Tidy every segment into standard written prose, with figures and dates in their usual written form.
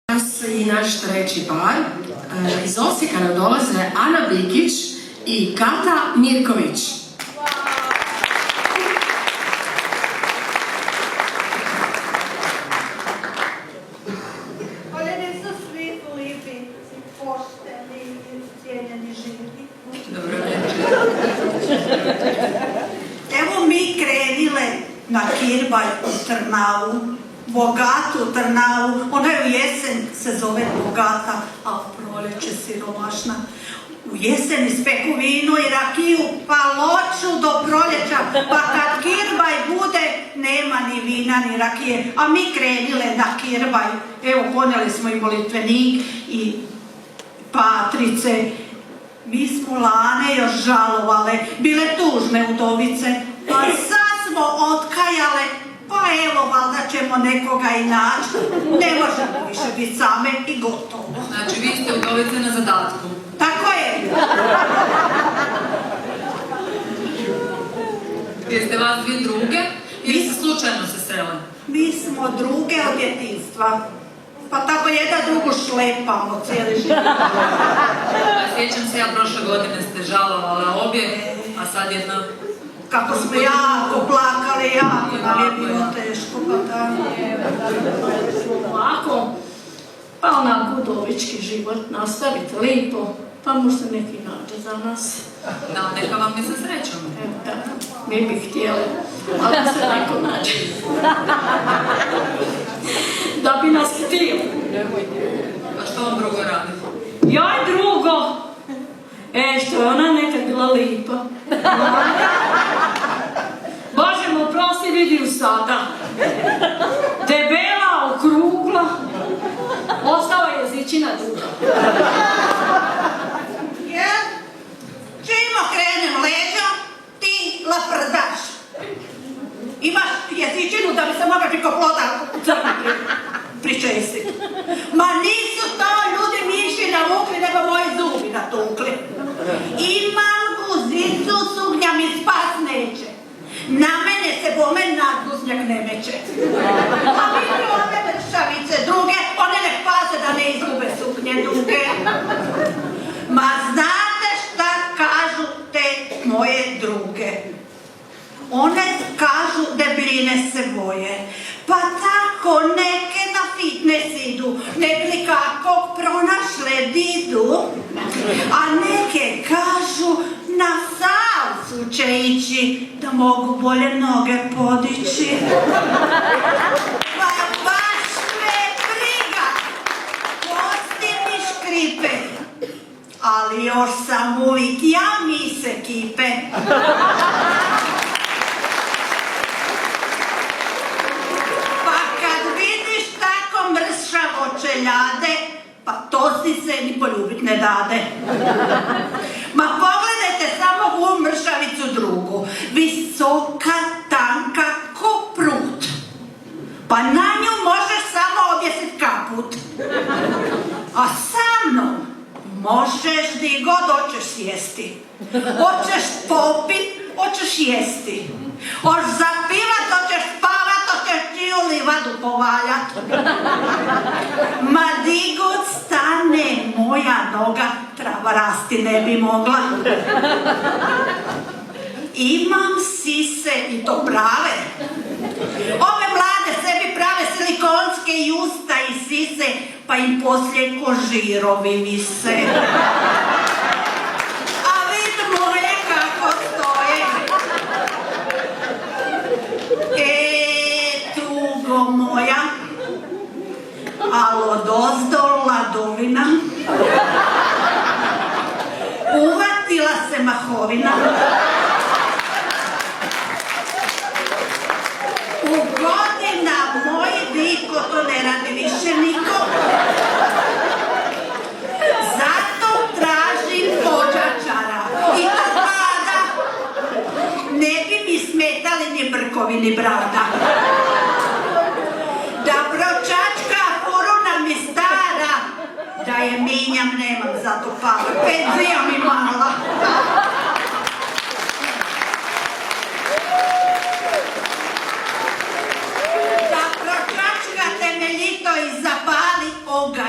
I naš treći par. Iz Osijeka nam dolaze Ana Bikić i Kata Mirković. Voljeni su svi lipi, pošteni i cijenjeni živi. Dobro večer. Evo mi krenile na Kirbaj u Trnavu, bogatu Trnavu, ona je u jesen se zove bogata, a u proljeće siromašna. U jesen ispeku vino i rakiju, pa loču do proljeća, pa kad Kirbaj bude, nema ni vina ni rakije, a mi krenile na Kirbaj. Evo, ponijeli smo i molitvenik i patrice. Mi smo lane još žalovale, bile tužne udovice, a sad smo otkajale, pa evo, valjda ćemo nekoga i naći. Ne možemo više biti same i gotovo. Znači, vi ste udovice na zadatku. Tako je. Jeste vas dvije druge ili se slučajno se srele? Mi smo druge od djetinjstva. Pa tako jedna drugu šlepamo cijeli život. Sjećam se, ja prošle godine ste žalovala obje, a sad jedna... Kako smo jako plakali, jako nam je bilo teško, pa tako. Ovako, pa onako udovički život nastaviti lipo, pa možda neki nađe za nas. Da, neka vam je sa srećom. Evo da, mi bi htjeli, ali se neko nađe. Da bi nas htio. A što vam drugo radi? Joj drugo! Što je ona nekad bila lipa. Bože mu prosti, vidi ju sada. Debela, okrugla. Ostala je jezičina duga. Jer, čim okrenem leđa, ti laprdaš. Imaš jezičinu da bi se mogla priko ploda crni pričestiti. Ma nisu to ljudi miši navukli, nego moji zubi natukli. Imam guzicu, suknja mi spas neće. Na mene se bome nadguznjak ne meće. A vidi ove mršavice druge, one ne paze da ne izgube suknje duge. Ma znate šta kažu te moje druge? One kažu debljine se boje, pa tako neke na fitness idu, neki kakog pronašle didu, a neke kažu na salsu će ići, da mogu bolje noge podići. Pa baš me briga, kosti mi škripe, ali još sam uvijek ja mi se kipe. Mršavo čeljade, pa to si se ni poljubit ne dade. Ma pogledajte samo ovu mršavicu drugu, visoka, tanka, ko prut. Pa na nju možeš samo objesit kaput. A sa mnom možeš di god hoćeš sjesti. Hoćeš popit, hoćeš jesti. Hoćeš zapivat, hoćeš spavat, hoćeš ti u livadu povaljat. Ma di god stane moja noga, trava rasti ne bi mogla. Imam sise i to prave. Ove mlade sebi prave silikonske i usta i sise, pa im poslije ko žirovi vise. A vid moje kako stoje. Tugo moja, al odozdol ladovina. Uvatila se mahovina. U godina moji diko, to ne radi više niko. Zato tražim pođačara. I to mlada. Ne bi mi smetali ni brkovi ni brada. Da pročačka furuna mi stara, da je minjam nemam zato para. Penzija mi mala. Da pročačka temeljito i zapali oga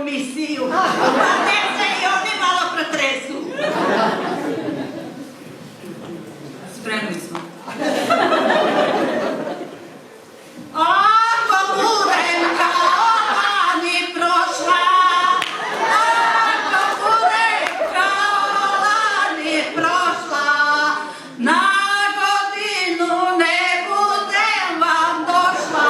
misiju. Pa ne se i oni malo protresu. Spremni smo. Ako budem kao lani prošla, ako budem kao lani prošla, na godinu ne budem vam došla.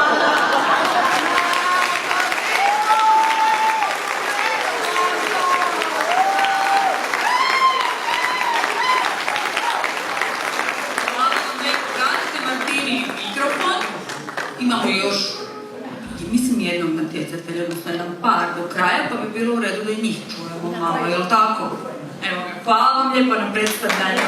Hvala vam lijepo, vratite Martini mikrofon. Imamo još, mislim, jednog natjecatelja, odnosno jedan par do kraja, pa bi bilo u redu da i njih čujemo malo, jel' tako? Evo ga, hvala vam lijepo na predstavljanju.